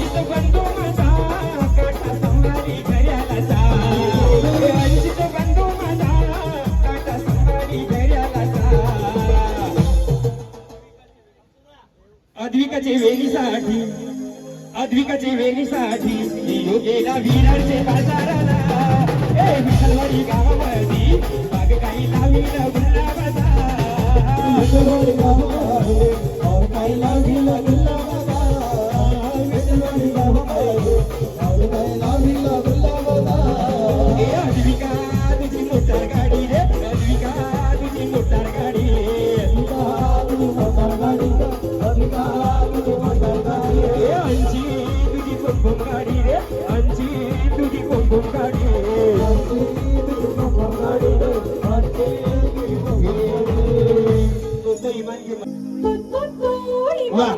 अंशित बंधू माझा काटा संभारी घऱ्याला जा अंशित बंधू माझा काटा संभारी घऱ्याला जा अद्विकाचे वेणीसाठी गेला विरारचे बाजाराला ए विठलवाडी गावामध्ये बाग काही लावी गुलाबाचा विठलवाडी गावामध्ये और काही लावी गुलाबाचा विठलवाडी गावामध्ये और काही लावी गुलाबाचा ए अद्विका तुझी मोटार गाडी रे अद्विका तुझी मोटार गाडी अद्विका तुझी मोटार गाडी अद्विका तुझी मोटार गाडी ए अंशी तुझी कुंकुम गाडी रे अंशी तुझी कुंकुम गाडी अंशी तुझी कुंकुम गाडी रे अंशी तुझी कुंकुम गाडी तो इमान के वाह